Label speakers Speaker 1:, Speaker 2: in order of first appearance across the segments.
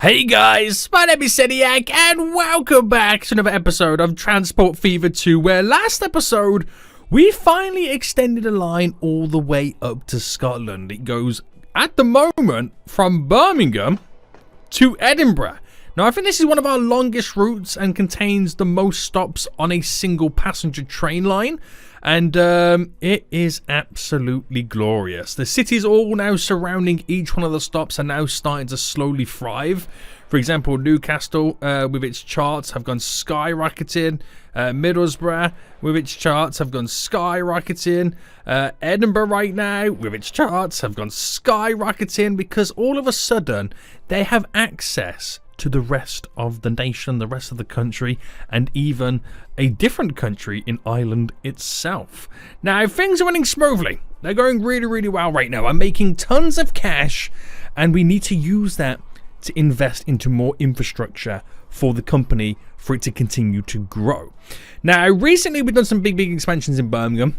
Speaker 1: Hey guys, my name is Seniac and welcome back to another episode of Transport Fever 2, where last episode we finally extended a line all the way up to Scotland. It goes at the moment from Birmingham to Edinburgh. Now I think this is one of our longest routes and contains the most stops on a single passenger train line. And it is absolutely glorious. The cities all now surrounding each one of the stops are now starting to slowly thrive. For example, Newcastle with its charts have gone skyrocketing. Middlesbrough with its charts have gone skyrocketing. Edinburgh right now with its charts have gone skyrocketing because all of a sudden they have access to the rest of the nation, the rest of the country, and even a different country in Ireland itself. Now, things are running smoothly. They're going really, really well right now. I'm making tons of cash, and we need to use that to invest into more infrastructure for the company for it to continue to grow. Now, recently we've done some big expansions in Birmingham.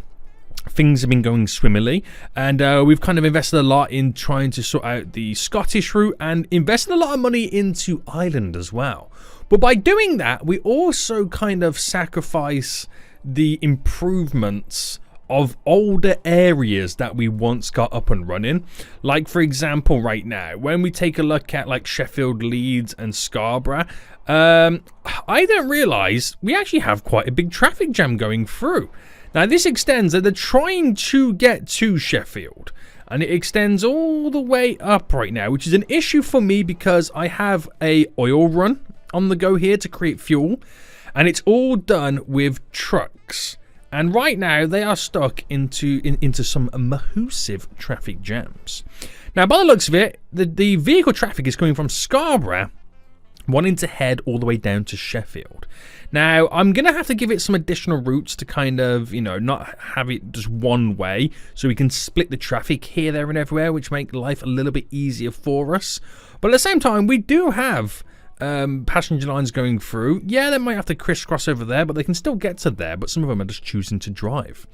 Speaker 1: Things have been going swimmingly, and we've kind of invested a lot in trying to sort out the Scottish route and invested a lot of money into Ireland as well. But by doing that, we also kind of sacrifice the improvements of older areas that we once got up and running. Like, for example, right now, when we take a look at like Sheffield, Leeds and Scarborough, I didn't realise we actually have quite a big traffic jam going through. Now this extends that they're trying to get to Sheffield, and it extends all the way up right now, which is an issue for me because I have a oil run on the go here to create fuel, and it's all done with trucks. And right now they are stuck into some massive traffic jams. Now by the looks of it, the vehicle traffic is coming from Scarborough, wanting to head all the way down to Sheffield. Now, I'm going to have to give it some additional routes to kind of, not have it just one way, so we can split the traffic here, there and everywhere, which make life a little bit easier for us. But at the same time, we do have passenger lines going through. Yeah, they might have to crisscross over there, but they can still get to there, but some of them are just choosing to drive.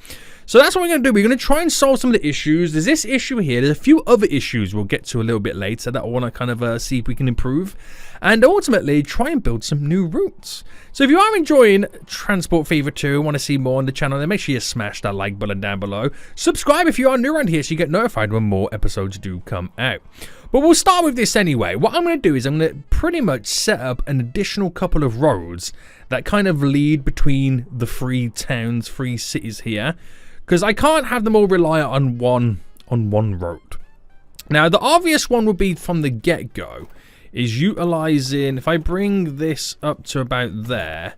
Speaker 1: So that's what we're going to do. We're going to try and solve some of the issues. There's this issue here. There's a few other issues we'll get to a little bit later that I want to kind of see if we can improve. And ultimately, try and build some new routes. So if you are enjoying Transport Fever 2 and want to see more on the channel, then make sure you smash that like button down below. Subscribe if you are new around here so you get notified when more episodes do come out. But we'll start with this anyway. What I'm going to do is I'm going to pretty much set up an additional couple of roads that kind of lead between the three towns, three cities here, because I can't have them all rely on one road. Now, the obvious one would be from the get-go is utilizing, if I bring this up to about there,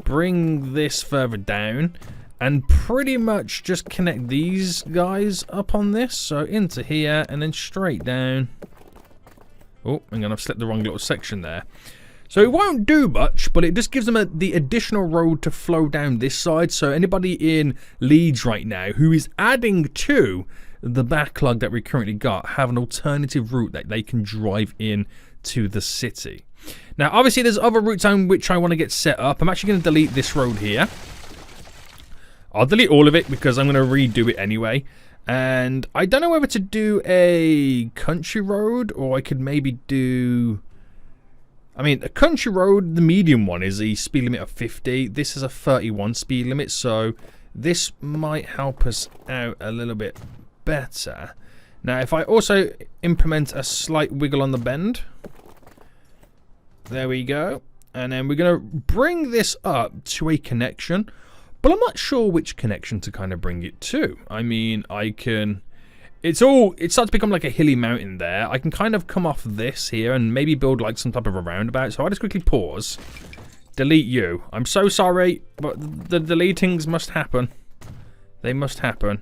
Speaker 1: bring this further down, and pretty much just connect these guys up on this, so into here and then straight down. Oh, hang on, I've slipped the wrong little section there. So it won't do much, but it just gives them the additional road to flow down this side. So anybody in Leeds right now who is adding to the backlog that we currently got have an alternative route that they can drive in to the city. Now, obviously, there's other routes on which I want to get set up. I'm actually going to delete this road here. I'll delete all of it because I'm going to redo it anyway. And I don't know whether to do a country road or I could maybe do... I mean, a country road, the medium one, is a speed limit of 50. This is a 31 speed limit, so this might help us out a little bit better. Now, if I also implement a slight wiggle on the bend, there we go. And then we're going to bring this up to a connection, but I'm not sure which connection to kind of bring it to. I mean, I can... It starts to become like a hilly mountain there. I can kind of come off this here and maybe build like some type of a roundabout. So I'll just quickly pause. Delete you. I'm so sorry, but the deletings must happen. They must happen.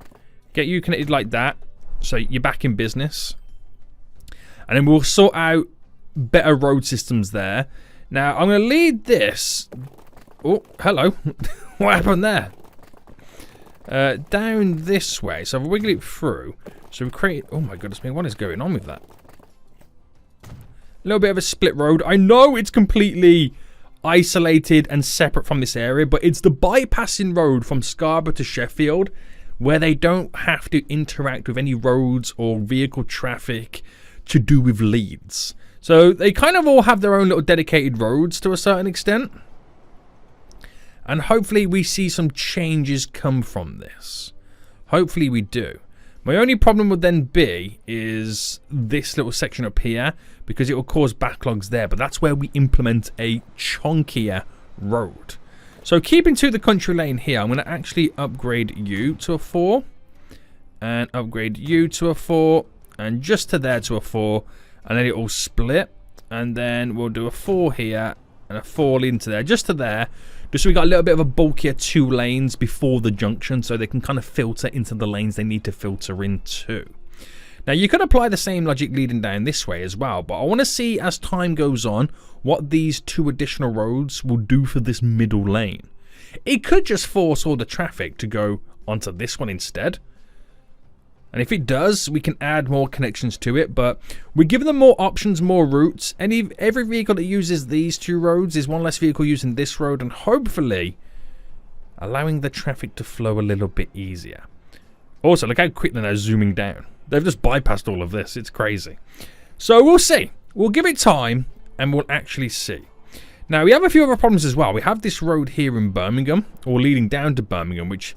Speaker 1: Get you connected like that, so you're back in business. And then we'll sort out better road systems there. Now, I'm going to lead this... Oh, hello. What happened there? Down this way. So I'll wiggle it through. So we create... Oh my goodness me, what is going on with that? A little bit of a split road. I know it's completely isolated and separate from this area, but it's the bypassing road from Scarborough to Sheffield where they don't have to interact with any roads or vehicle traffic to do with Leeds. So they kind of all have their own little dedicated roads to a certain extent. And hopefully we see some changes come from this. Hopefully we do. My only problem would then be is this little section up here, because it will cause backlogs there. But that's where we implement a chunkier road. So keeping to the country lane here, I'm going to actually upgrade you to a 4. And upgrade you to a 4. And just to there to a 4. And then it will split. And then we'll do a 4 here. And a 4 into there. Just to there. Just so we got a little bit of a bulkier 2 lanes before the junction. So they can kind of filter into the lanes they need to filter into. Now you could apply the same logic leading down this way as well. But I want to see as time goes on what these 2 additional roads will do for this middle lane. It could just force all the traffic to go onto this one instead. And if it does, we can add more connections to it. But we're giving them more options, more routes. Every vehicle that uses these 2 roads is one less vehicle using this road. And hopefully allowing the traffic to flow a little bit easier. Also, look how quick they're now zooming down. They've just bypassed all of this. It's crazy. So we'll see. We'll give it time and we'll actually see. Now, we have a few other problems as well. We have this road here in Birmingham, or leading down to Birmingham, which...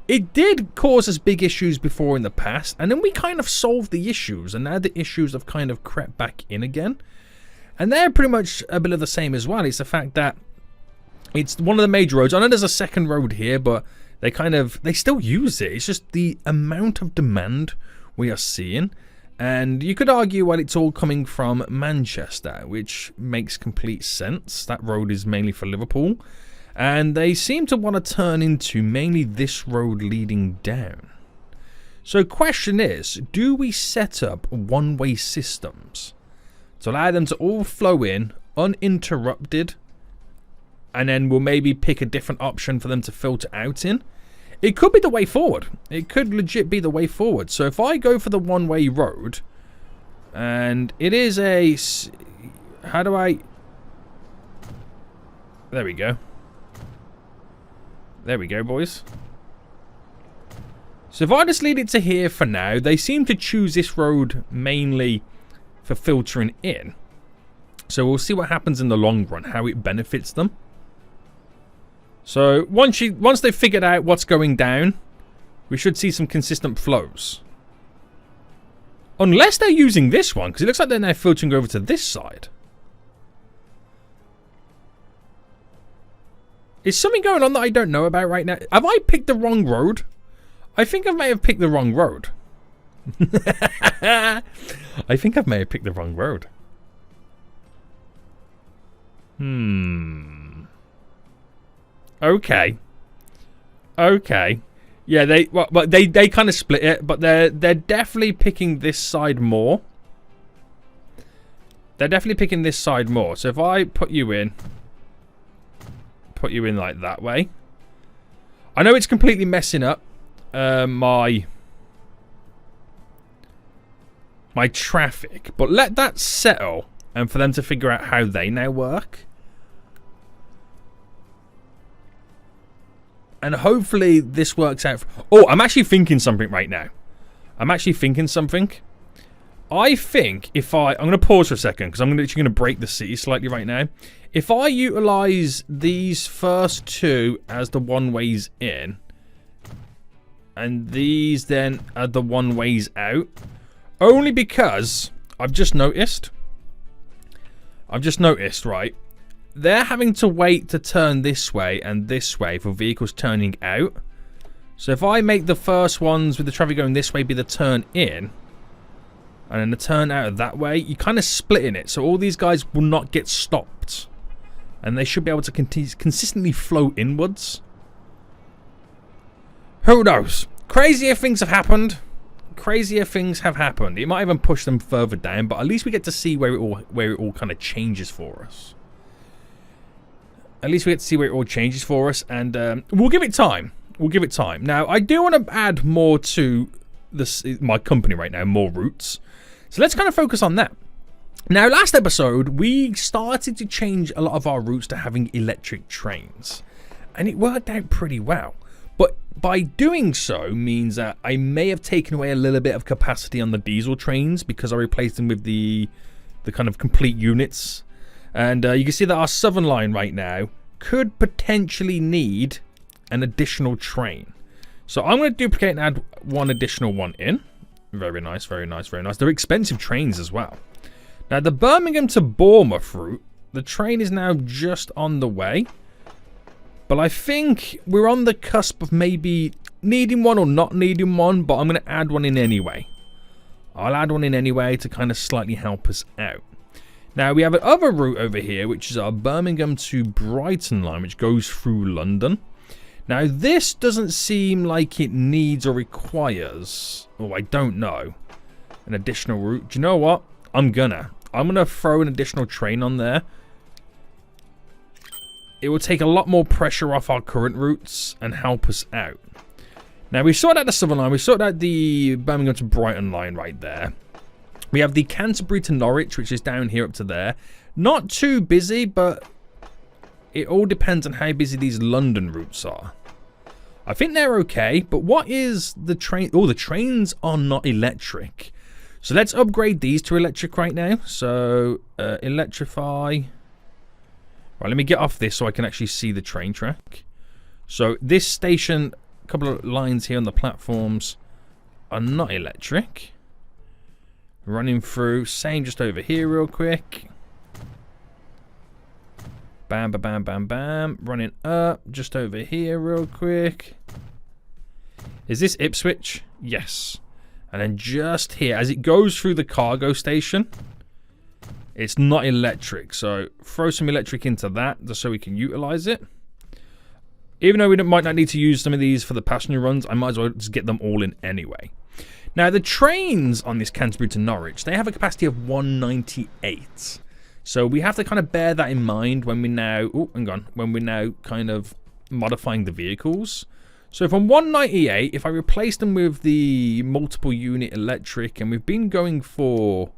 Speaker 1: it did cause us big issues before in the past, and then we kind of solved the issues, and now the issues have kind of crept back in again. And they're pretty much a bit of the same as well. It's the fact that it's one of the major roads. I know there's a second road here, but they still use it. It's just the amount of demand we are seeing. And you could argue, well, it's all coming from Manchester, which makes complete sense. That road is mainly for Liverpool. And they seem to want to turn into mainly this road leading down. So question is, do we set up one-way systems to allow them to all flow in uninterrupted, and then we'll maybe pick a different option for them to filter out in? It could be the way forward. It could legit be the way forward. So if I go for the one-way road, and it is a... how do I... there we go. There we go, boys. So if I just lead it to here for now, they seem to choose this road mainly for filtering in. So we'll see what happens in the long run, how it benefits them. So once they've figured out what's going down, we should see some consistent flows. Unless they're using this one, because it looks like they're now filtering over to this side. Is something going on that I don't know about right now? Have I picked the wrong road? I think I may have picked the wrong road. I think I may have picked the wrong road. Okay. Okay. Yeah, they kind of split it, but they're definitely picking this side more. They're definitely picking this side more. So if I put you in like that way. I know it's completely messing up my traffic, but let that settle and for them to figure out how they now work. And hopefully this works out. Oh, I'm actually thinking something right now. I think if I'm going to pause for a second because I'm literally going to break the city slightly right now. If I utilize these first 2 as the one-ways in, and these then are the one-ways out, only because I've just noticed, right, they're having to wait to turn this way and this way for vehicles turning out. So if I make the first ones with the traffic going this way be the turn in, and then the turn out that way, you're kind of splitting it. So all these guys will not get stopped. And they should be able to consistently flow inwards. Who knows? Crazier things have happened. It might even push them further down, but at least we get to see where it all kind of changes for us. And we'll give it time. Now, I do want to add more to my company right now, more routes. So let's kind of focus on that. Now, last episode, we started to change a lot of our routes to having electric trains. And it worked out pretty well. But by doing so means that I may have taken away a little bit of capacity on the diesel trains because I replaced them with the the kind of complete units. And you can see that our southern line right now could potentially need an additional train. So I'm going to duplicate and add one additional one in. Very nice, very nice, very nice. They're expensive trains as well. Now, the Birmingham to Bournemouth route, the train is now just on the way. But I think we're on the cusp of maybe needing one or not needing one, but I'm going to add one in anyway. I'll add one in anyway to kind of slightly help us out. Now, we have another route over here, which is our Birmingham to Brighton line, which goes through London. Now, this doesn't seem like it needs or requires, oh, I don't know, an additional route. Do you know what? I'm gonna throw an additional train on there. It will take a lot more pressure off our current routes and help us out. Now, we sorted out the Southern line. We sorted out the Birmingham to Brighton line right there. We have the Canterbury to Norwich, which is down here up to there. Not too busy, but it all depends on how busy these London routes are. I think they're okay, but what is the train? Oh, the trains are not electric. So let's upgrade these to electric right now. So, electrify. Right, let me get off this so I can actually see the train track. So this station, a couple of lines here on the platforms are not electric. Running through, same just over here real quick. Bam, bam, bam, bam, bam. Running up, just over here real quick. Is this Ipswich? Yes. And then just here, as it goes through the cargo station, it's not electric. So throw some electric into that just so we can utilize it. Even though we might not need to use some of these for the passenger runs, I might as well just get them all in anyway. Now, the trains on this Canterbury to Norwich, they have a capacity of 198. So we have to kind of bear that in mind when we now, when we're now kind of modifying the vehicles. So from 198, if I replace them with the multiple unit electric, and we've been going for,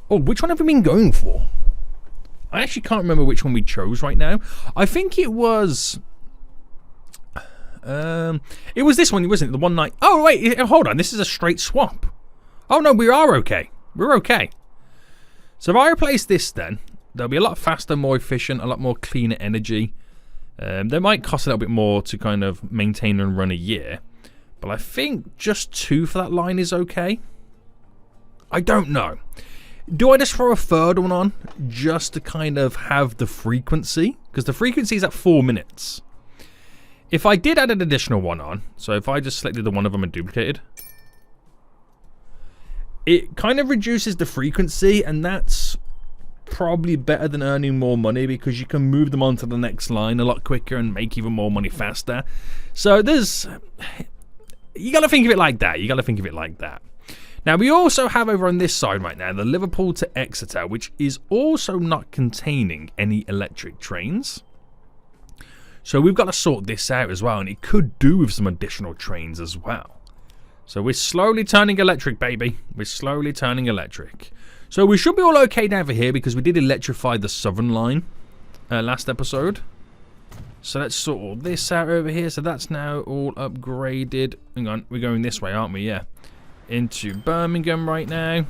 Speaker 1: oh, which one have we been going for? I actually can't remember which one we chose right now. I think it was this one, wasn't it? The 190. Oh, wait, hold on. This is a straight swap. Oh, no, we are okay. We're okay. So if I replace this then, they'll be a lot faster, more efficient, a lot more cleaner energy. They might cost a little bit more to kind of maintain and run a year. But I think just 2 for that line is okay. I don't know. Do I just throw a third one on just to kind of have the frequency? Because the frequency is at 4 minutes. If I did add an additional one on, so if I just selected the one of them and duplicated, it kind of reduces the frequency, and that's probably better than earning more money because you can move them on to the next line a lot quicker and make even more money faster. So you got to think of it like that. You got to think of it like that. Now, we also have over on this side right now the Liverpool to Exeter, which is also not containing any electric trains. So we've got to sort this out as well, and it could do with some additional trains as well. So we're slowly turning electric, baby. We're slowly turning electric. So we should be all okay down for here because we did electrify the southern line last episode. So let's sort all this out over here. So that's now all upgraded. Hang on, we're going this way, aren't we? Yeah. Into Birmingham right now.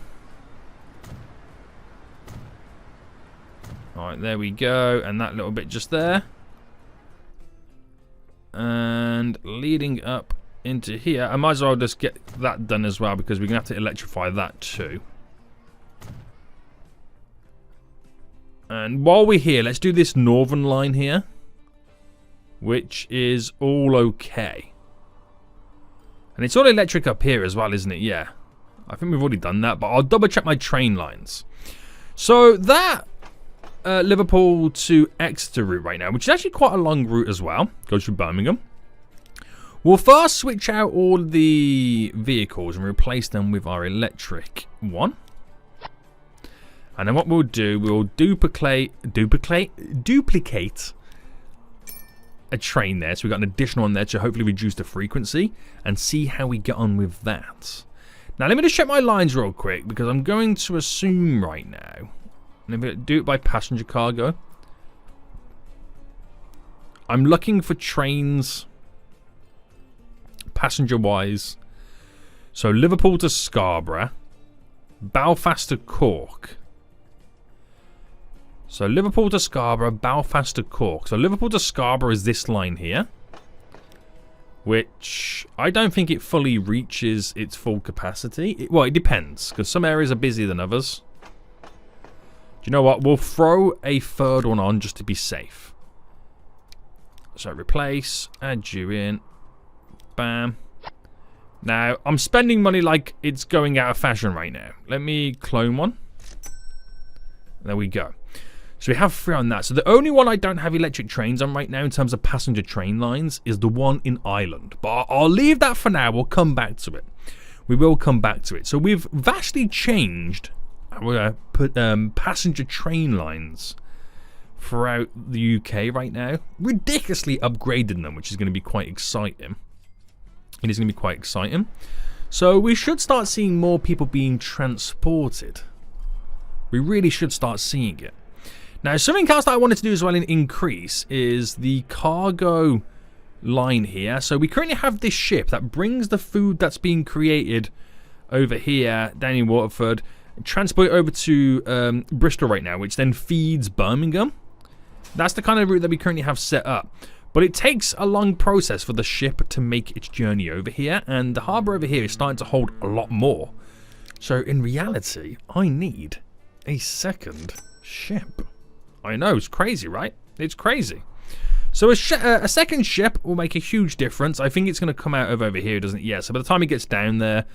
Speaker 1: Alright, there we go. And that little bit just there. And leading up into here. I might as well just get that done as well because we're going to have to electrify that too. And while we're here, let's do this northern line here, which is all okay. And it's all electric up here as well, isn't it? Yeah. I think we've already done that, but I'll double check my train lines. So that Liverpool to Exeter route right now, which is actually quite a long route as well, goes through Birmingham. We'll first switch out all the vehicles and replace them with our electric one. And then what we'll do, we'll duplicate a train there. So we've got an additional one there to hopefully reduce the frequency and see how we get on with that. Now, let me just check my lines real quick because I'm going to assume right now. Let me do it by passenger cargo. I'm looking for trains passenger-wise. So Liverpool to Scarborough, Belfast to Cork. So Liverpool to Scarborough, Belfast to Cork. So Liverpool to Scarborough is this line here, which I don't think it fully reaches its full capacity. Well, it depends, because some areas are busier than others. Do you know what? We'll throw a third one on just to be safe. So replace, add you in, bam. Now, I'm spending money like it's going out of fashion right now. Let me clone one. There we go. So we have 3 on that. So the only one I don't have electric trains on right now in terms of passenger train lines is the one in Ireland. But I'll leave that for now. We'll come back to it. We will come back to it. So we've vastly changed our passenger train lines throughout the UK right now. Ridiculously upgraded them, which is going to be quite exciting. It is going to be quite exciting. So we should start seeing more people being transported. We really should start seeing it. Now, something else that I wanted to do as well in increase is the cargo line here. So we currently have this ship that brings the food that's being created over here, down in Waterford, transport it over to Bristol right now, which then feeds Birmingham. That's the kind of route that we currently have set up. But it takes a long process for the ship to make its journey over here, and the harbour over here is starting to hold a lot more. So in reality, I need a second ship. I know, it's crazy, right? It's crazy. So a second ship will make a huge difference. I think it's going to come out of over here, doesn't it? Yeah, so by the time it gets down there,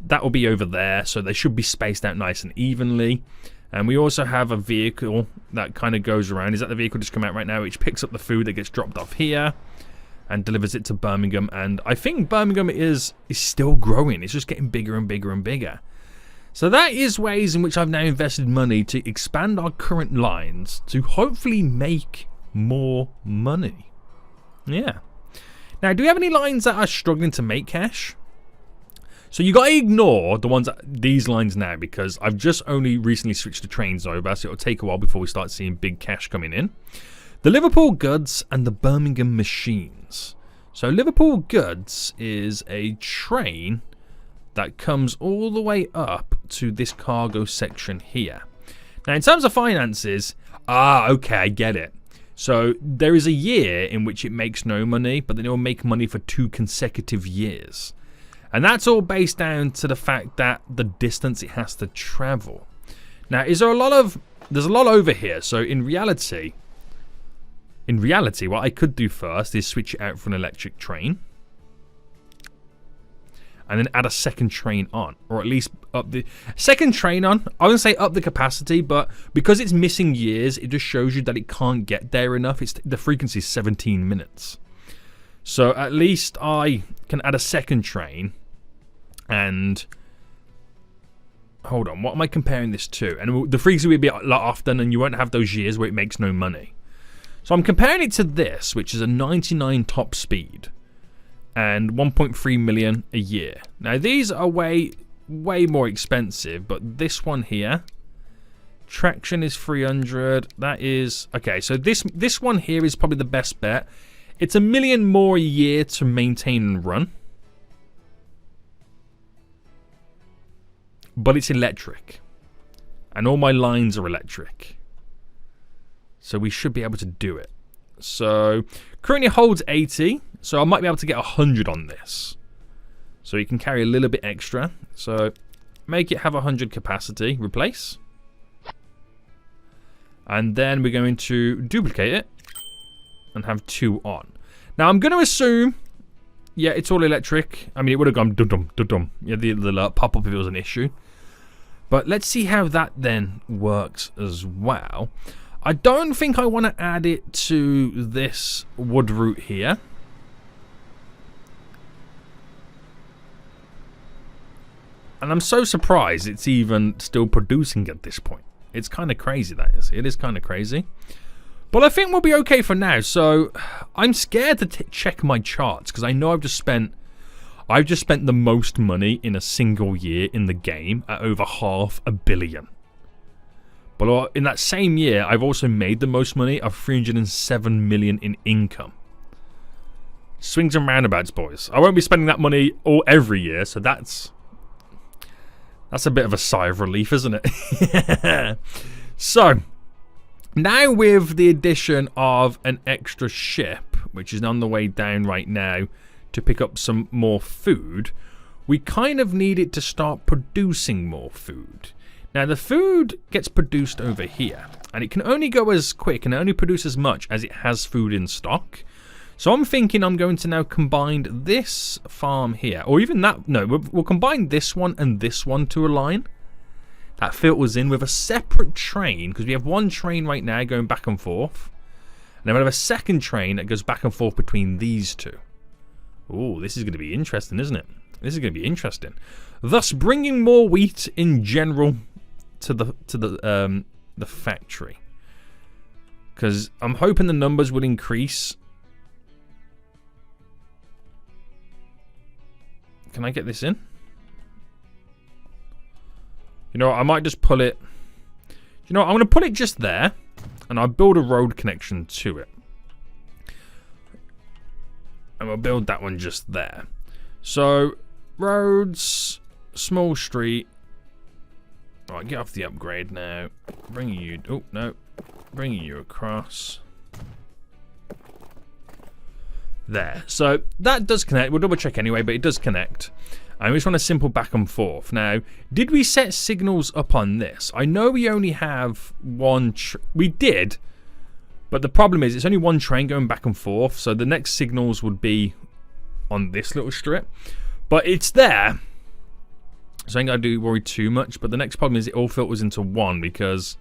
Speaker 1: that will be over there. So they should be spaced out nice and evenly. And we also have a vehicle that kind of goes around. Is that the vehicle just come out right now? Which picks up the food that gets dropped off here and delivers it to Birmingham. And I think Birmingham is still growing. It's just getting bigger and bigger and bigger. So that is ways in which I've now invested money to expand our current lines to hopefully make more money. Yeah. Now, do we have any lines that are struggling to make cash? So you got to ignore the ones these lines now, because I've just only recently switched the trains over, so it'll take a while before we start seeing big cash coming in. The Liverpool Goods and the Birmingham Machines. So Liverpool Goods is a train that comes all the way up to this cargo section here. Now, in terms of finances, okay, I get it. So there is a year in which it makes no money, but then it will make money for 2 consecutive years. And that's all based down to the fact that the distance it has to travel. Now, there's a lot over here. So in reality, what I could do first is switch it out for an electric train. And then add a second train on, or at least up the second train on. I wouldn't say up the capacity, but because it's missing years, it just shows you that it can't get there enough. The frequency is 17 minutes. So at least I can add a second train. And hold on, what am I comparing this to? And the frequency will be a lot often, and you won't have those years where it makes no money. So I'm comparing it to this, which is a 99 top speed. And 1.3 million a year. Now these are way more expensive, but this one here, traction is 300. That is okay. So this one here is probably the best bet. It's $1 million more a year to maintain and run, but it's electric, and all my lines are electric, so we should be able to do it. So currently holds 80. So I might be able to get 100 on this. So you can carry a little bit extra. So make it have 100 capacity. Replace. And then we're going to duplicate it and have 2 on. Now I'm going to assume, yeah, it's all electric. I mean, it would have gone dum-dum, dum-dum. Yeah, the pop-up if it was an issue. But let's see how that then works as well. I don't think I want to add it to this wood route here. And I'm so surprised it's even still producing at this point. It's kind of crazy, that is. It is kind of crazy. But I think we'll be okay for now. So I'm scared to check my charts, because I know I've just spent the most money in a single year in the game at over $500 million. But in that same year, I've also made the most money of $307 million in income. Swings and roundabouts, boys. I won't be spending that money every year, so that's That's a bit of a sigh of relief, isn't it? So, now with the addition of an extra ship, which is on the way down right now to pick up some more food, we kind of need it to start producing more food. Now, the food gets produced over here, and it can only go as quick and only produce as much as it has food in stock. So I'm thinking I'm going to now combine this farm here, or even that. No, we'll combine this one and this one to align. That filters in with a separate train, because we have one train right now going back and forth. And then we have a second train that goes back and forth between these two. Ooh, this is going to be interesting, isn't it? This is going to be interesting. Thus, bringing more wheat in general to the factory, because I'm hoping the numbers will increase. Can I get this in? You know what, I might just pull it. You know what, I'm going to put it just there, and I'll build a road connection to it. And we'll build that one just there. So, roads, small street. Alright, get off the upgrade now. Bringing you... Oh, no. Bringing you across. There. So, that does connect. We'll double check anyway, but it does connect. And we just want a simple back and forth. Now, did we set signals up on this? I know we only have one... We did, but the problem is it's only one train going back and forth, so the next signals would be on this little strip. But it's there, so I ain't got to worry too much. But the next problem is it all filters into one because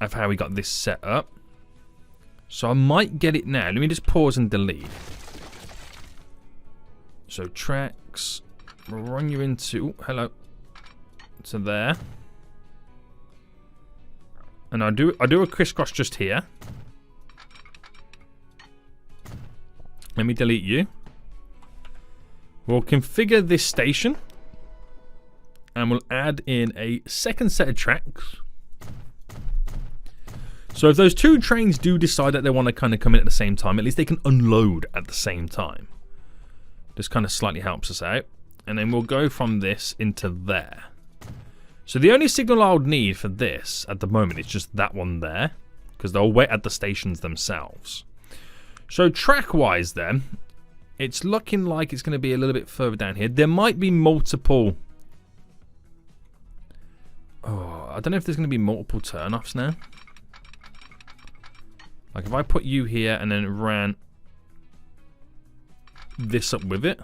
Speaker 1: of how we got this set up. So I might get it now. Let me just pause and delete. So tracks, we'll run you into, hello, to there. And I do a crisscross just here. Let me delete you. We'll configure this station. And we'll add in a second set of tracks. So if those two trains do decide that they want to kind of come in at the same time, at least they can unload at the same time. This kind of slightly helps us out. And then we'll go from this into there. So the only signal I would need for this at the moment is just that one there, because they'll wait at the stations themselves. So track-wise then, it's looking like it's going to be a little bit further down here. There might be multiple... Oh, I don't know if there's going to be multiple turn-offs now. Like if I put you here and then ran this up with it.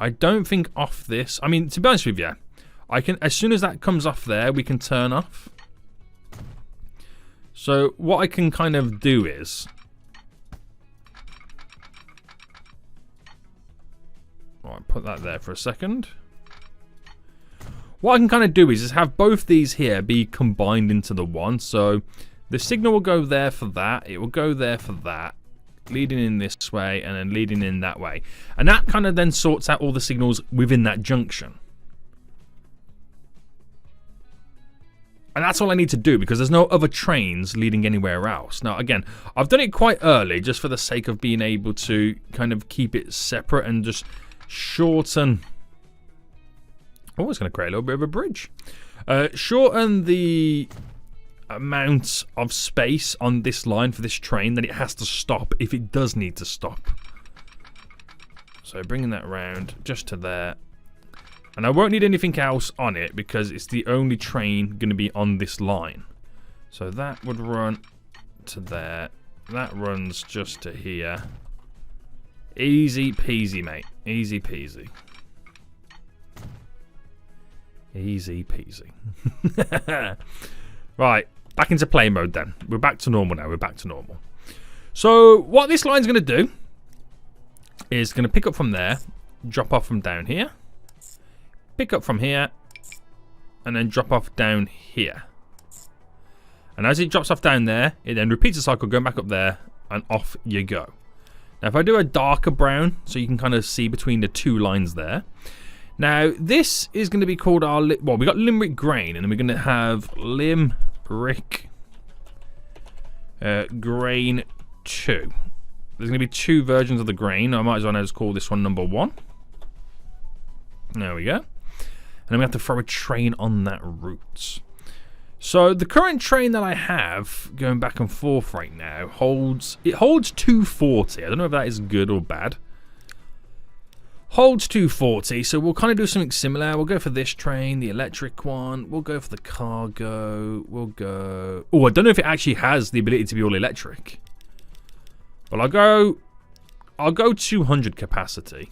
Speaker 1: I don't think off this. I mean, to be honest with you, I can, as soon as that comes off there, we can turn off. So what I can kind of do is, alright, put that there for a second. What I can kind of do is have both these here be combined into the one. So the signal will go there for that. It will go there for that. Leading in this way and then leading in that way. And that kind of then sorts out all the signals within that junction. And that's all I need to do because there's no other trains leading anywhere else. Now, again, I've done it quite early just for the sake of being able to kind of keep it separate and just shorten... Oh, it's going to create a little bit of a bridge. Shorten the amount of space on this line for this train that it has to stop if it does need to stop. So bringing that around just to there. And I won't need anything else on it because it's the only train going to be on this line. So that would run to there. That runs just to here. Easy peasy, mate. Easy peasy. Easy peasy. Right, back into play mode then. We're back to normal now. We're back to normal. So what this line's going to do is going to pick up from there, drop off from down here, pick up from here, and then drop off down here. And as it drops off down there, it then repeats the cycle, going back up there, and off you go. Now if I do a darker brown, so you can kind of see between the two lines there. Now, this is going to be called our... Well, we got Limerick Grain, and then we're going to have Limerick Grain 2. There's going to be 2 versions of the grain. I might as well now just call this one number 1. There we go. And then we have to throw a train on that route. So the current train that I have going back and forth right now holds 240. I don't know if that is good or bad. Holds 240, so we'll kind of do something similar. We'll go for this train, the electric one. We'll go for the cargo. We'll go... Oh, I don't know if it actually has the ability to be all electric. But I'll go 200 capacity.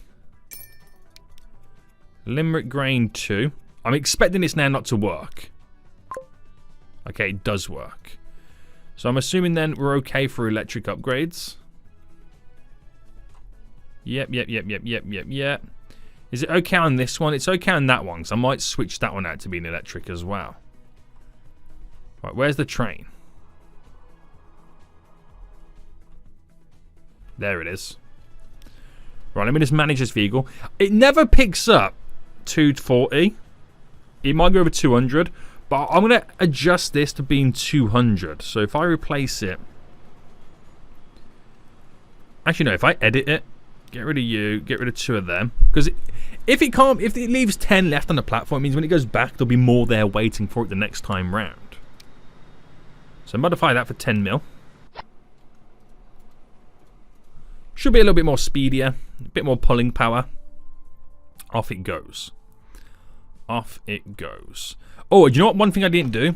Speaker 1: Limerick grain 2. I'm expecting this now not to work. Okay, it does work. So I'm assuming then we're okay for electric upgrades. Yep. Is it okay on this one? It's okay on that one, so I might switch that one out to be an electric as well. Right, where's the train? There it is. Right, let me just manage this vehicle. It never picks up 240. It might go over 200, but I'm going to adjust this to being 200. So if I replace it... Actually, no, if I edit it, get rid of you, get rid of 2 of them. Because if it leaves 10 left on the platform, it means when it goes back, there'll be more there waiting for it the next time round. So modify that for 10 mil. Should be a little bit more speedier, a bit more pulling power. Off it goes. Off it goes. Oh, do you know what? One thing I didn't do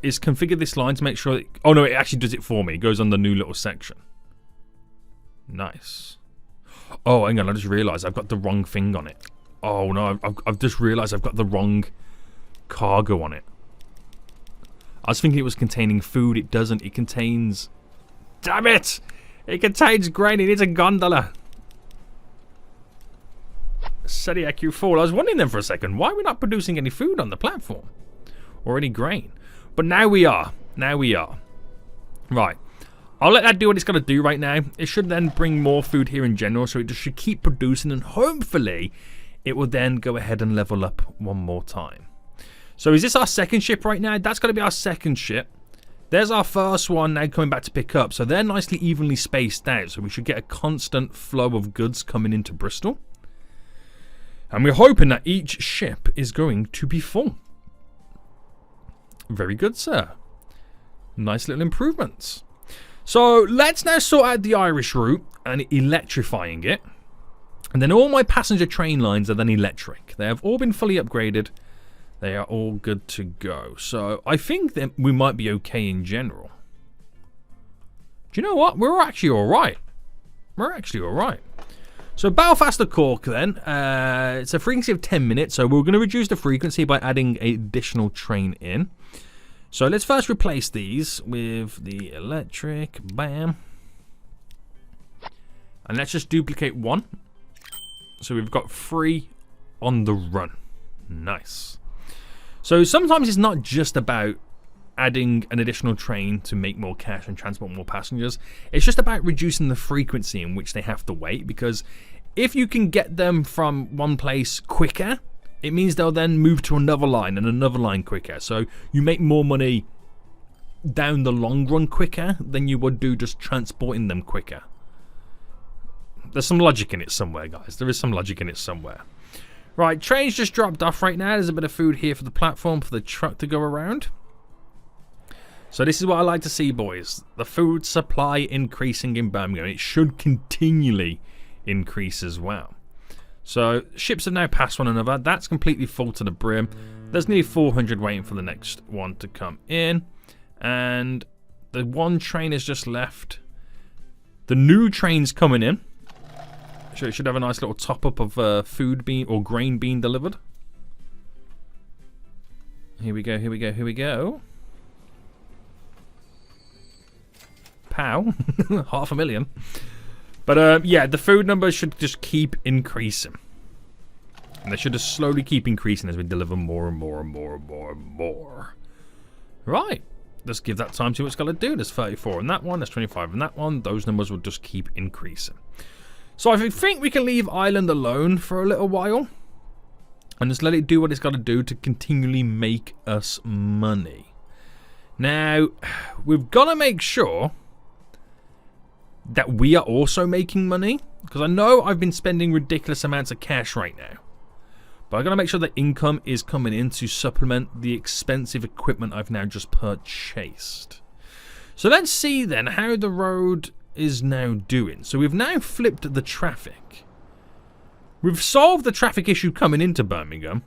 Speaker 1: is configure this line to make sure that... Oh, no, it actually does it for me. It goes on the new little section. Nice. Oh, hang on. I just realised I've got the wrong thing on it. Oh, no. I've just realised I've got the wrong cargo on it. I was thinking it was containing food. It doesn't. It contains... Damn it! It contains grain. It needs a gondola. Sediak, you fool. I was wondering then for a second, why are we not producing any food on the platform? Or any grain? But now we are. Now we are. Right. I'll let that do what it's got to do right now. It should then bring more food here in general, so it just should keep producing, and hopefully it will then go ahead and level up one more time. So is this our second ship right now? That's got to be our second ship. There's our first one now coming back to pick up. So they're nicely evenly spaced out, so we should get a constant flow of goods coming into Bristol. And we're hoping that each ship is going to be full. Very good, sir. Nice little improvements. So let's now sort out the Irish route and electrifying it. And then all my passenger train lines are then electric. They have all been fully upgraded. They are all good to go. So I think that we might be okay in general. Do you know what? We're actually alright. We're actually alright. So Belfast to Cork then, it's a frequency of 10 minutes, so we're going to reduce the frequency by adding an additional train in. So let's first replace these with the electric, bam. And let's just duplicate 1. So we've got 3 on the run. Nice. So sometimes it's not just about adding an additional train to make more cash and transport more passengers. It's just about reducing the frequency in which they have to wait, because if you can get them from one place quicker, it means they'll then move to another line and another line quicker. So you make more money down the long run quicker than you would do just transporting them quicker. There's some logic in it somewhere, guys. There is some logic in it somewhere. Right, train's just dropped off right now. There's a bit of food here for the platform for the truck to go around. So this is what I like to see, boys. The food supply increasing in Birmingham. It should continually increase as well. So ships have now passed one another. That's completely full to the brim. There's nearly 400 waiting for the next one to come in. And the one train has just left. The new train's coming in. So it should have a nice little top-up of food being or grain being delivered. Here we go, here we go, here we go. Pow. 500,000. But yeah, the food numbers should just keep increasing. And they should just slowly keep increasing as we deliver more and more and more and more and more. Right. Let's give that time to what it's got to do. There's 34 on that one. There's 25 on that one. Those numbers will just keep increasing. So I think we can leave Ireland alone for a little while. And just let it do what it's got to do to continually make us money. Now, we've got to make sure that we are also making money. Because I know I've been spending ridiculous amounts of cash right now. But I've got to make sure that income is coming in to supplement the expensive equipment I've now just purchased. So let's see then how the road is now doing. So we've now flipped the traffic. We've solved the traffic issue coming into Birmingham.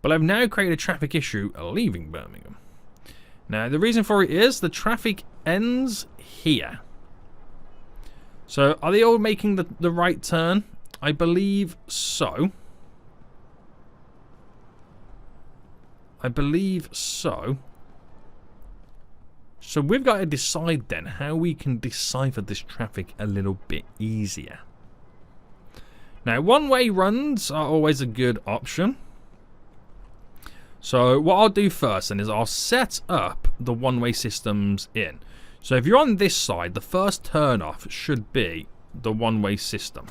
Speaker 1: But I've now created a traffic issue leaving Birmingham. Now the reason for it is the traffic ends here. So are they all making the right turn? I believe so. I believe so. So we've got to decide then how we can decipher this traffic a little bit easier. Now, one-way runs are always a good option. So what I'll do first then is I'll set up the one-way systems in. So if you're on this side, the first turn off should be the one-way system.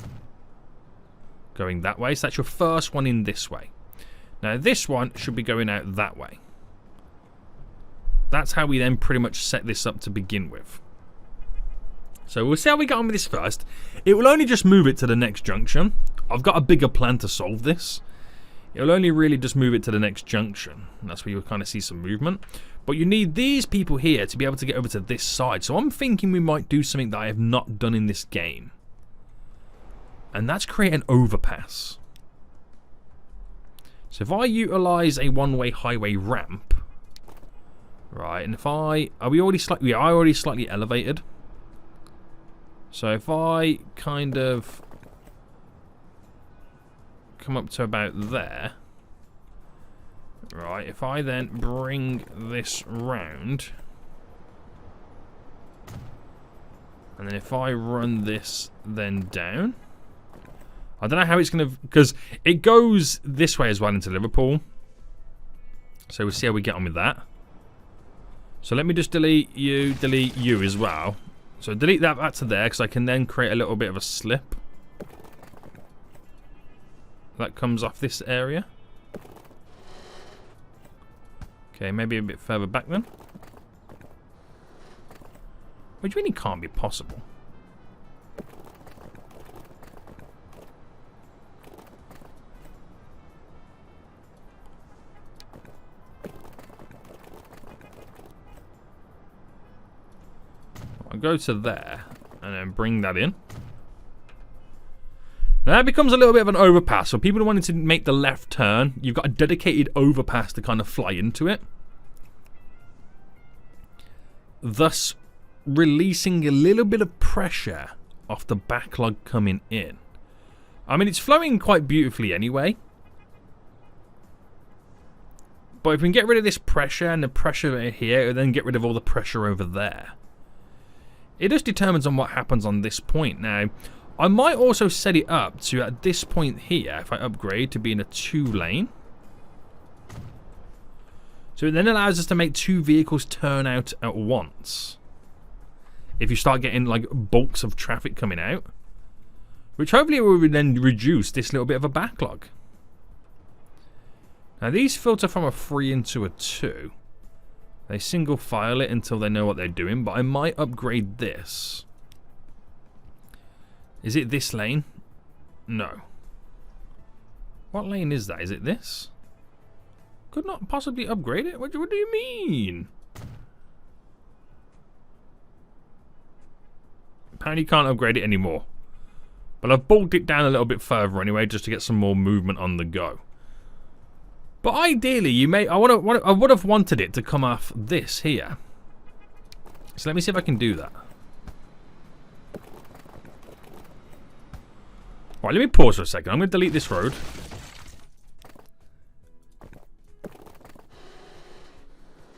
Speaker 1: Going that way, so that's your first one in this way. Now this one should be going out that way. That's how we then pretty much set this up to begin with. So we'll see how we get on with this first. It will only just move it to the next junction. I've got a bigger plan to solve this. It'll only really just move it to the next junction. And that's where you'll kind of see some movement. But you need these people here to be able to get over to this side. So I'm thinking we might do something that I have not done in this game. And that's create an overpass. So if I utilize a one-way highway ramp, right, and if are we already slightly? I already slightly elevated. So if I kind of come up to about there, right, if I then bring this round, and then if I run this then down, I don't know how it's going to, because it goes this way as well into Liverpool. So we'll see how we get on with that. So let me just delete you as well. So delete that to there, because I can then create a little bit of a slip. That comes off this area. Okay, maybe a bit further back then. Which really can't be possible. I'll go to there and then bring that in. Now that becomes a little bit of an overpass. So people who wanted to make the left turn, you've got a dedicated overpass to kind of fly into it. Thus releasing a little bit of pressure off the backlog coming in. I mean, it's flowing quite beautifully anyway. But if we can get rid of this pressure and the pressure here, and then get rid of all the pressure over there. It just determines on what happens on this point. Now, I might also set it up to, at this point here, if I upgrade, to be in a 2-lane. So it then allows us to make 2 vehicles turn out at once. If you start getting like bulks of traffic coming out. Which hopefully will then reduce this little bit of a backlog. Now these filter from a 3 into a 2. They single file it until they know what they're doing, but I might upgrade this. Is it this lane? No. What lane is that? Is it this? Could not possibly upgrade it? What do you mean? Apparently can't upgrade it anymore. But I've bulked it down a little bit further anyway, just to get some more movement on the go. But ideally, I would have wanted it to come off this here. So let me see if I can do that. Right, let me pause for a second. I'm going to delete this road.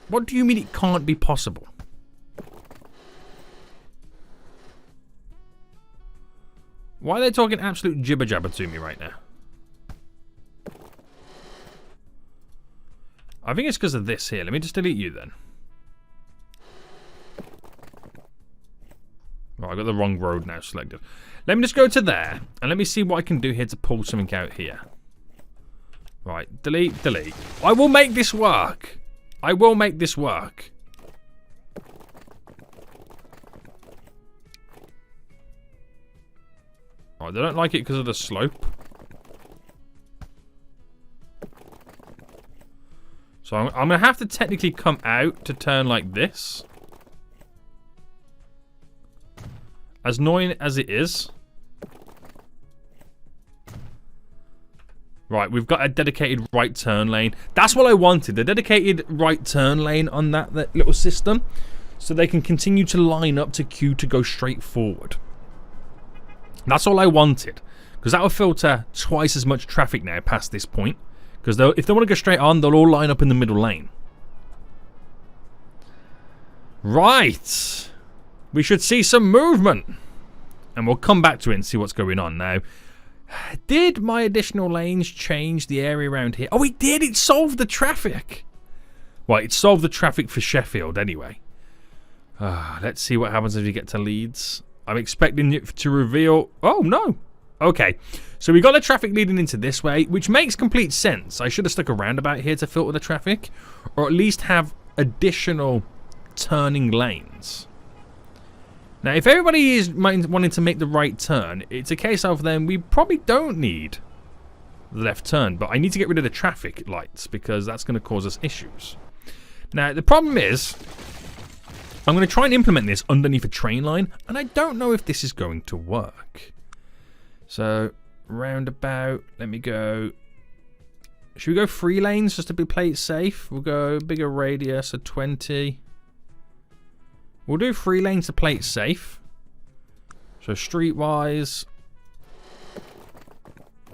Speaker 1: What do you mean it can't be possible? Why are they talking absolute jibber jabber to me right now? I think it's because of this here. Let me just delete you then. Oh, I got the wrong road now selected. Let me just go to there, and let me see what I can do here to pull something out here. Right, delete, delete. I will make this work. I will make this work. they don't like it because of the slope. So I'm going to have to technically come out to turn like this. As annoying as it is. Right, we've got a dedicated right turn lane. That's what I wanted. The dedicated right turn lane on that little system. So they can continue to line up to queue to go straight forward. That's all I wanted. Because that will filter twice as much traffic now past this point. Because if they want to go straight on, they'll all line up in the middle lane. Right. We should see some movement. And we'll come back to it and see what's going on now. Did my additional lanes change the area around here? Oh, it did. It solved the traffic. Well, it solved the traffic for Sheffield anyway. Let's see what happens as we get to Leeds. I'm expecting it to reveal... Oh, no. Okay. So we got the traffic leading into this way, which makes complete sense. I should have stuck a roundabout here to filter the traffic. Or at least have additional turning lanes. Now, if everybody is wanting to make the right turn, it's a case of then we probably don't need the left turn. But I need to get rid of the traffic lights because that's going to cause us issues. Now, the problem is... I'm going to try and implement this underneath a train line, and I don't know if this is going to work. So, roundabout, let me go... Should we go 3 lanes just to play it safe? We'll go bigger radius of 20. We'll do 3 lanes to play it safe. So, streetwise,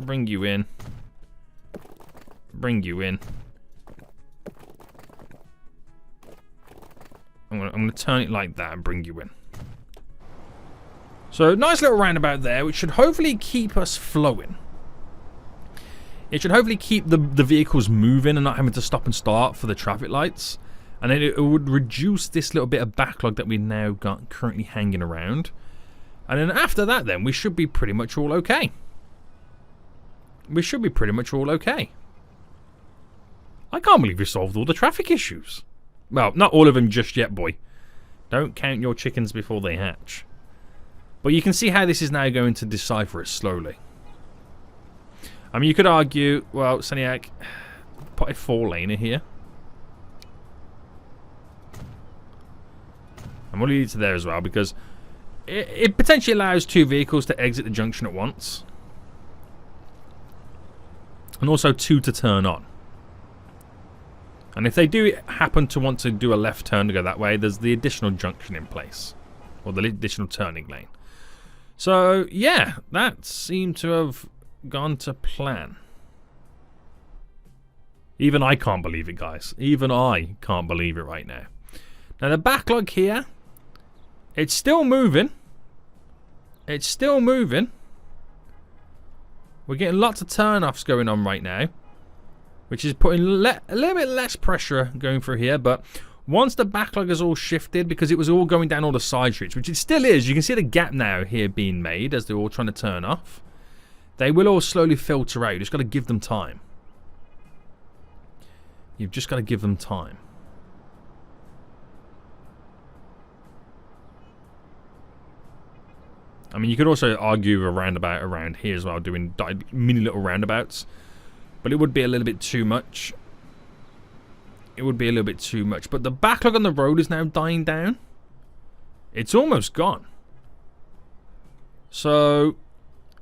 Speaker 1: bring you in. Bring you in. I'm going to turn it like that and bring you in. So, nice little roundabout there, which should hopefully keep us flowing. It should hopefully keep the vehicles moving and not having to stop and start for the traffic lights. And then it would reduce this little bit of backlog that we've now got currently hanging around. And then after that, then, we should be pretty much all okay. We should be pretty much all okay. I can't believe we solved all the traffic issues. Well, not all of them just yet, boy. Don't count your chickens before they hatch. But you can see how this is now going to decipher it slowly. I mean, you could argue, well, Seniac, put a 4-laner here. And we'll lead it to there as well, because it potentially allows 2 vehicles to exit the junction at once. And also 2 to turn on. And if they do happen to want to do a left turn to go that way, there's the additional junction in place. Or the additional turning lane. So, yeah, that seemed to have gone to plan. Even I can't believe it, guys. Even I can't believe it right now. Now, the backlog here, it's still moving. It's still moving. We're getting lots of turn-offs going on right now. Which is putting a little bit less pressure going through here. But once the backlog is all shifted, because it was all going down all the side streets, which it still is. You can see the gap now here being made as they're all trying to turn off. They will all slowly filter out. You've just got to give them time. You've just got to give them time. I mean, you could also argue a roundabout around here as well, doing mini little roundabouts. But it would be a little bit too much. It would be a little bit too much. But the backlog on the road is now dying down. It's almost gone. So,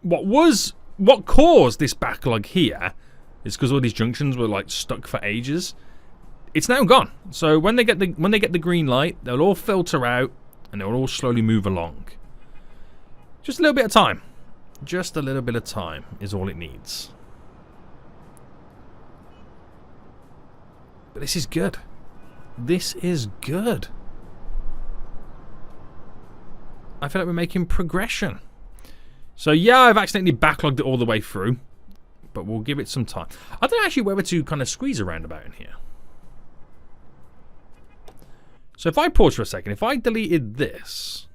Speaker 1: what caused this backlog here is because all these junctions were like stuck for ages. It's now gone. So when they get the green light, they'll all filter out and they'll all slowly move along. Just a little bit of time. Just a little bit of time is all it needs. But this is good. This is good. I feel like we're making progression. So yeah, I've accidentally backlogged it all the way through. But we'll give it some time. I don't know actually whether to kind of squeeze a roundabout in here. So if I pause for a second, if I deleted this.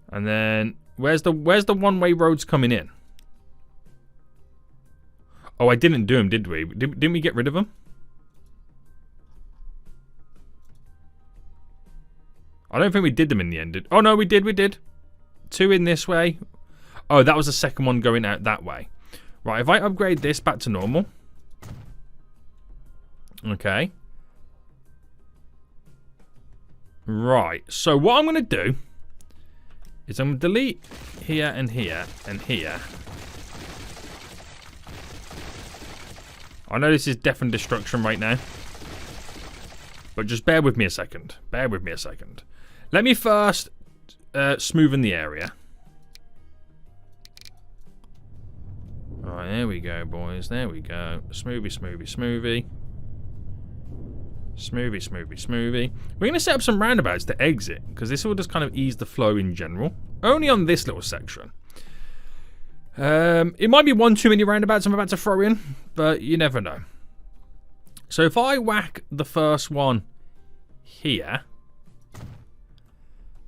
Speaker 1: And then where's the one-way roads coming in? Oh, I didn't do them, did we? Didn't we get rid of them? I don't think we did them in the end. Oh, no, we did. 2 in this way. Oh, that was the second one going out that way. Right, if I upgrade this back to normal. Okay. Right, so what I'm going to do is I'm going to delete here and here and here. I know this is death and destruction right now. But just bear with me a second. Bear with me a second. Let me first smoothen the area. Right, there we go, boys. There we go. Smoothie. We're going to set up some roundabouts to exit, because this will just kind of ease the flow in general. Only on this little section. It might be one too many roundabouts I'm about to throw in, but you never know. So if I whack the first one here,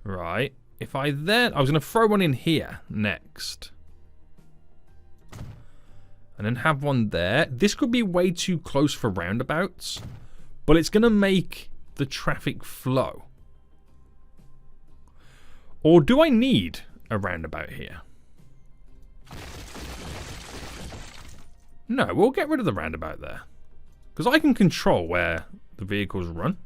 Speaker 1: right, if I was going to throw one in here next. And then have one there. This could be way too close for roundabouts, but it's going to make the traffic flow. Or do I need a roundabout here? No, we'll get rid of the roundabout there. Because I can control where the vehicles run.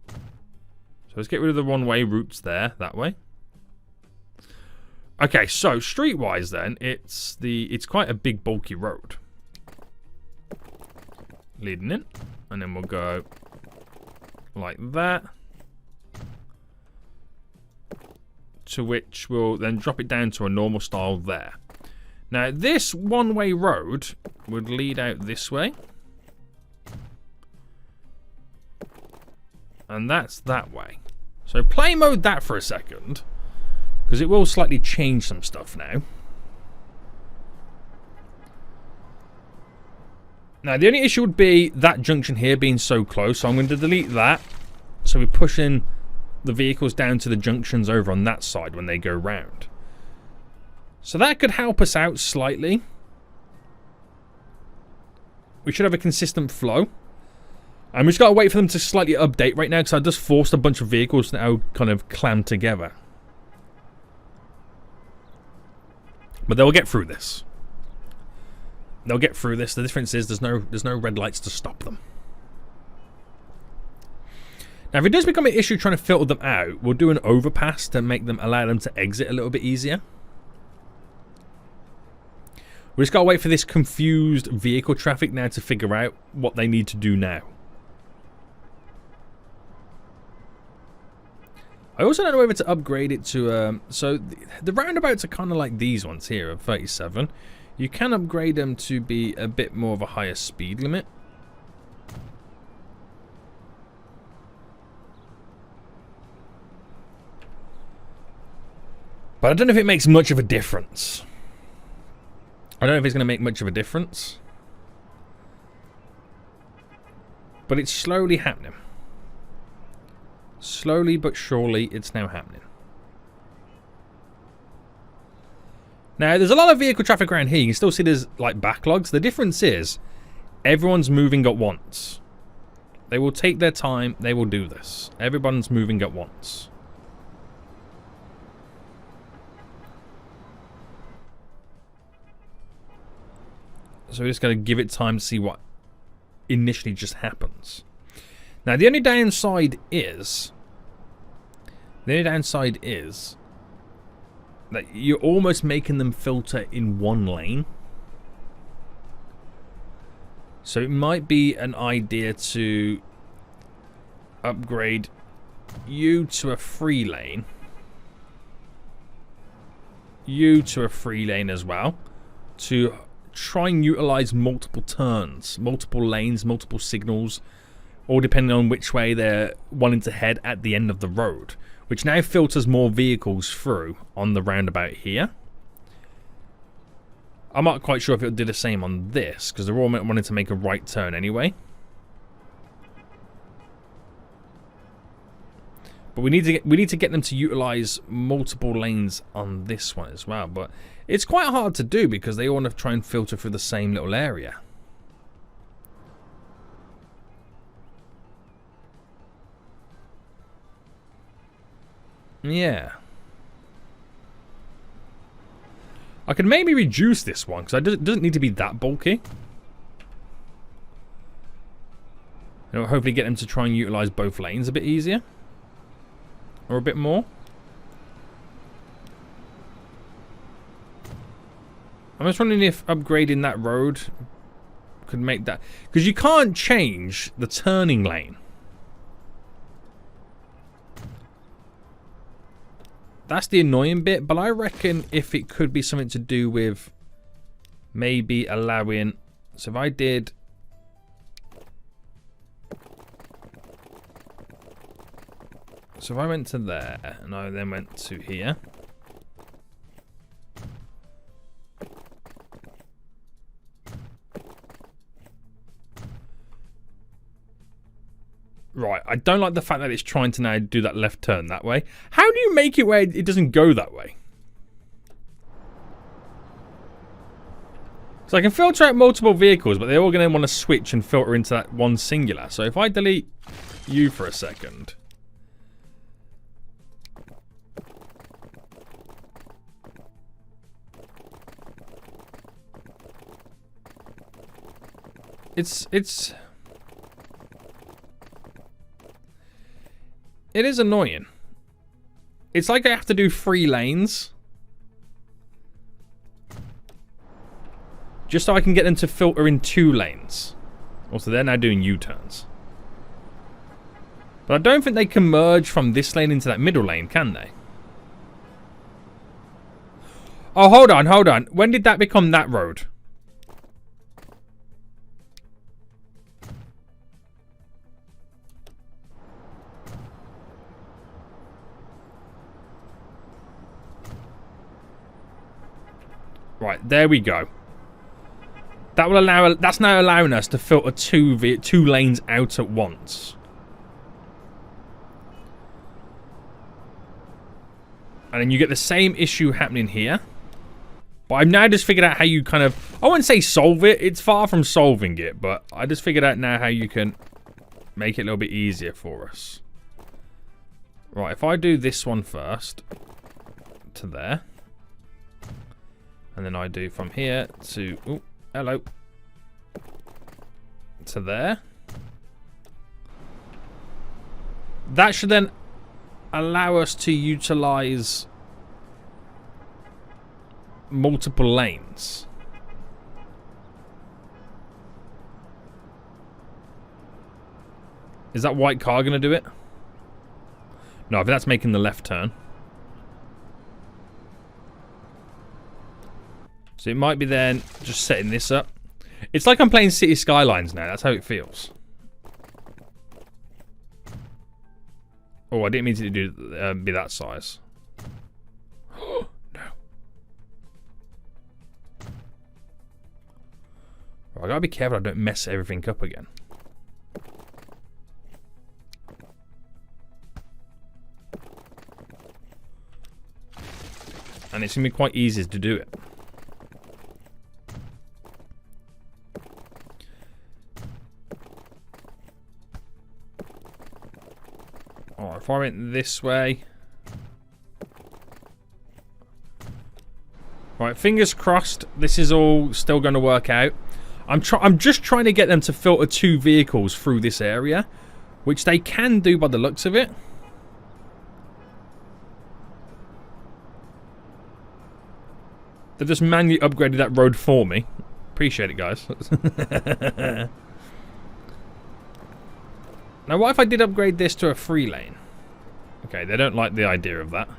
Speaker 1: So let's get rid of the one-way routes there, that way. Okay, so street-wise then, it's quite a big, bulky road. Leading in. And then we'll go like that. To which we'll then drop it down to a normal style there. Now, this one-way road would lead out this way. And that's that way. So play mode that for a second. Because it will slightly change some stuff now. Now, the only issue would be that junction here being so close. So I'm going to delete that. So we're pushing the vehicles down to the junctions over on that side when they go round. So that could help us out slightly. We should have a consistent flow. And we just got to wait for them to slightly update right now, because I just forced a bunch of vehicles to now kind of clam together. But they'll get through this. They'll get through this. The difference is there's no red lights to stop them. Now, if it does become an issue trying to filter them out, we'll do an overpass to allow them to exit a little bit easier. We just got to wait for this confused vehicle traffic now to figure out what they need to do now. I also don't know whether to upgrade it to... so the roundabouts are kind of like these ones here at 37. You can upgrade them to be a bit more of a higher speed limit. But I don't know if it makes much of a difference. I don't know if it's going to make much of a difference. But it's slowly happening. Slowly but surely, it's now happening. Now, there's a lot of vehicle traffic around here. You can still see there's, like, backlogs. The difference is, everyone's moving at once. They will take their time. They will do this. Everyone's moving at once. So we're just going to give it time to see what initially just happens. Now, the only downside is that you're almost making them filter in one lane. So it might be an idea to upgrade you to a free lane. You to a free lane as well. To try and utilize multiple turns, multiple lanes, multiple signals, all depending on which way they're wanting to head at the end of the road, which now filters more vehicles through on the roundabout here. I'm not quite sure if it'll do the same on this, because they're all wanting to make a right turn anyway. But we need to get them to utilize multiple lanes on this one as well. But it's quite hard to do because they all want to try and filter through the same little area. Yeah. I could maybe reduce this one, because it doesn't need to be that bulky. It'll hopefully get them to try and utilize both lanes a bit easier. Or a bit more. I'm just wondering if upgrading that road could make that... Because you can't change the turning lane. That's the annoying bit, but I reckon if it could be something to do with maybe allowing... So if I did... So if I went to there, and I then went to here... Right, I don't like the fact that it's trying to now do that left turn that way. How do you make it where it doesn't go that way? So I can filter out multiple vehicles, but they're all going to want to switch and filter into that one singular. So if I delete you for a second... It is annoying. It's like I have to do 3 lanes. Just so I can get them to filter in 2 lanes. Also, they're now doing U-turns. But I don't think they can merge from this lane into that middle lane, can they? Oh, hold on, hold on. When did that become that road? Right, there we go. That will allow. That's now allowing us to filter 2 lanes out at once. And then you get the same issue happening here. But I've now just figured out how you kind of... I wouldn't say solve it. It's far from solving it. But I just figured out now how you can make it a little bit easier for us. Right, if I do this one first. To there. And then I do from here to... Oh, hello. To there. That should then allow us to utilize multiple lanes. Is that white car going to do it? No, I think that's making the left turn. So it might be then just setting this up. It's like I'm playing City Skylines now. That's how it feels. Oh, I didn't mean to do be that size. No. Well, I gotta be careful I don't mess everything up again. And it's gonna be quite easy to do it. Alright, if I went this way. Right, fingers crossed this is all still going to work out. I'm just trying to get them to filter 2 vehicles through this area, which they can do by the looks of it. They've just manually upgraded that road for me. Appreciate it, guys. Now, what if I did upgrade this to a 3 lane? Okay, they don't like the idea of that.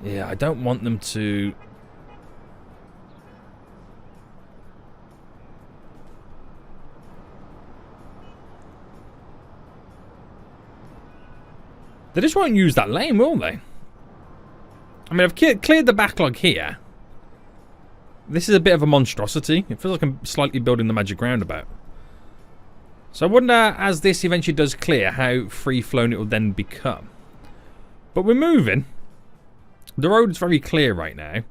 Speaker 1: Yeah, I don't want them to... They just won't use that lane, will they? I mean, I've cleared the backlog here. This is a bit of a monstrosity. It feels like I'm slightly building the magic roundabout. So I wonder, as this eventually does clear, how free-flowing it will then become. But we're moving. The road's very clear right now.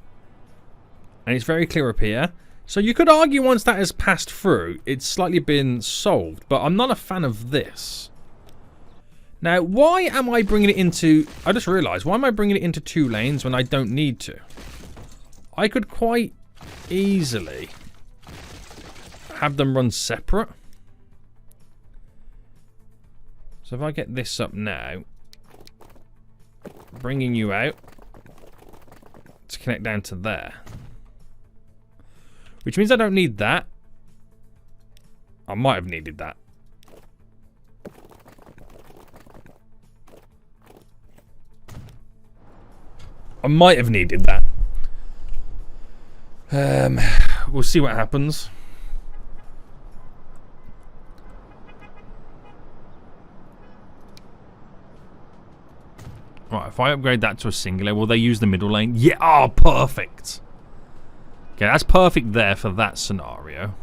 Speaker 1: And it's very clear up here. So you could argue once that has passed through, it's slightly been solved, but I'm not a fan of this. Now, why am I bringing it into... I just realised, why am I bringing it into 2 lanes when I don't need to? I could quite easily have them run separate. So if I get this up now, bringing you out to connect down to there. Which means I don't need that. I might have needed that. I might have needed that. We'll see what happens. Right, if I upgrade that to a singular, will they use the middle lane? Yeah, oh, perfect. Okay, that's perfect there for that scenario.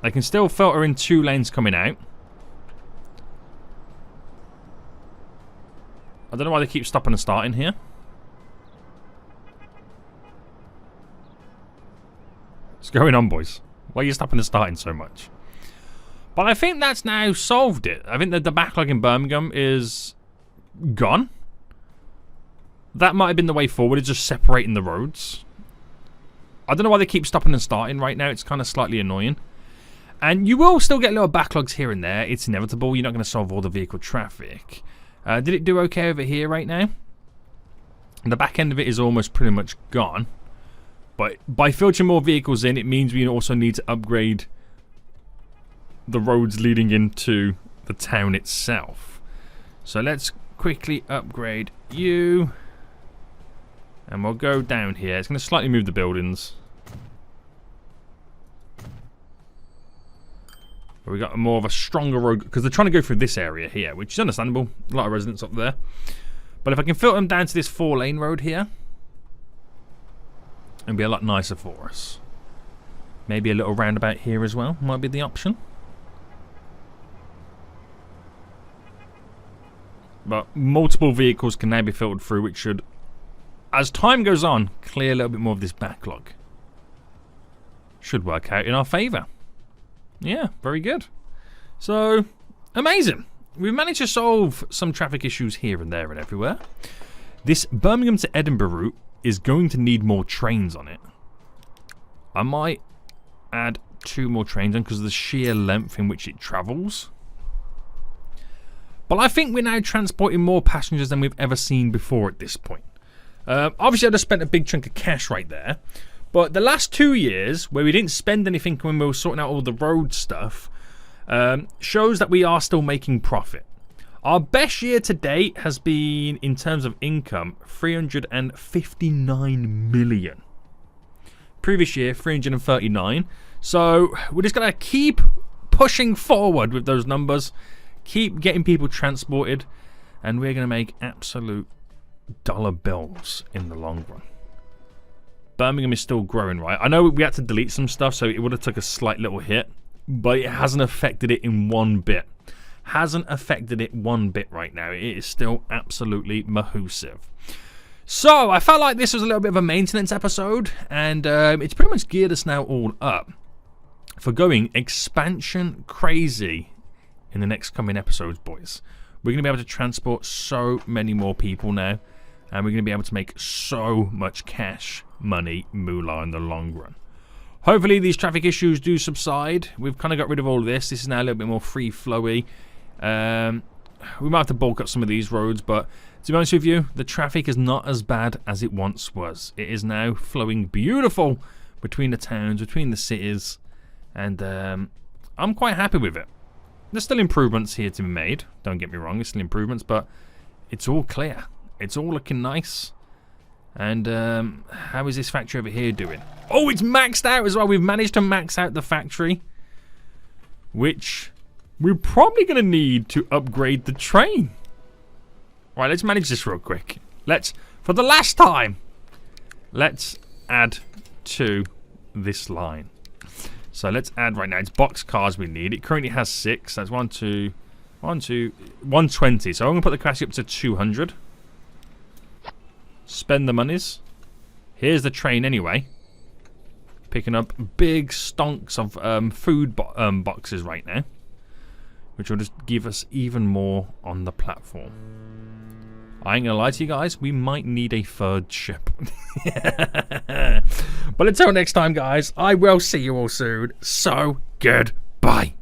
Speaker 1: They can still filter in 2 lanes coming out. I don't know why they keep stopping and starting here. What's going on, boys? Why are you stopping and starting so much? But I think that's now solved it. I think that the backlog in Birmingham is gone. That might have been the way forward, is just separating the roads. I don't know why they keep stopping and starting right now. It's kind of slightly annoying. And you will still get little backlogs here and there. It's inevitable. You're not going to solve all the vehicle traffic. Did it do okay over here right now? The back end of it is almost pretty much gone. But by filtering more vehicles in, it means we also need to upgrade the roads leading into the town itself. So let's quickly upgrade you. And we'll go down here. It's going to slightly move the buildings. But we got more of a stronger road, because they're trying to go through this area here, which is understandable. A lot of residents up there. But if I can filter them down to this 4-lane road here, it'll be a lot nicer for us. Maybe a little roundabout here as well might be the option. But multiple vehicles can now be filtered through, which should, as time goes on, clear a little bit more of this backlog. Should work out in our favour. Yeah, very good. So, amazing. We've managed to solve some traffic issues here and there and everywhere. This Birmingham to Edinburgh route is going to need more trains on it. I might add 2 more trains on because of the sheer length in which it travels. But I think we're now transporting more passengers than we've ever seen before at this point. Obviously, I just spent a big chunk of cash right there. But the last 2 years, where we didn't spend anything when we were sorting out all the road stuff, shows that we are still making profit. Our best year to date has been, in terms of income, 359 million. Previous year, 339. So we're just going to keep pushing forward with those numbers, keep getting people transported, and we're going to make absolute dollar bills in the long run. Birmingham is still growing, right? I know we had to delete some stuff, so it would have took a slight little hit, but it hasn't affected it in one bit. Hasn't affected it one bit right now. It is still absolutely mahoosive. So, I felt like this was a little bit of a maintenance episode, and it's pretty much geared us now all up for going expansion crazy in the next coming episodes, boys. We're going to be able to transport so many more people now, and we're going to be able to make so much cash, money, moolah in the long run. Hopefully these traffic issues do subside. We've kind of got rid of all of this. This is now a little bit more free-flowy. We might have to bulk up some of these roads, but to be honest with you, the traffic is not as bad as it once was. It is now flowing beautiful between the towns, between the cities, and I'm quite happy with it. There's still improvements here to be made. Don't get me wrong, there's still improvements, but it's all clear. It's all looking nice. And how is this factory over here doing? Oh, it's maxed out as well. We've managed to max out the factory, which we're probably going to need to upgrade the train. Right, let's manage this real quick. Let's, for the last time, let's add to this line. So let's add right now. It's box cars we need. It currently has 6. That's 120. So I'm going to put the capacity up to 200. Spend the monies. Here's the train anyway. Picking up big stonks of food boxes right now, which will just give us even more on the platform. I ain't gonna lie to you guys, we might need a third ship. But until next time, guys, I will see you all soon. So, goodbye.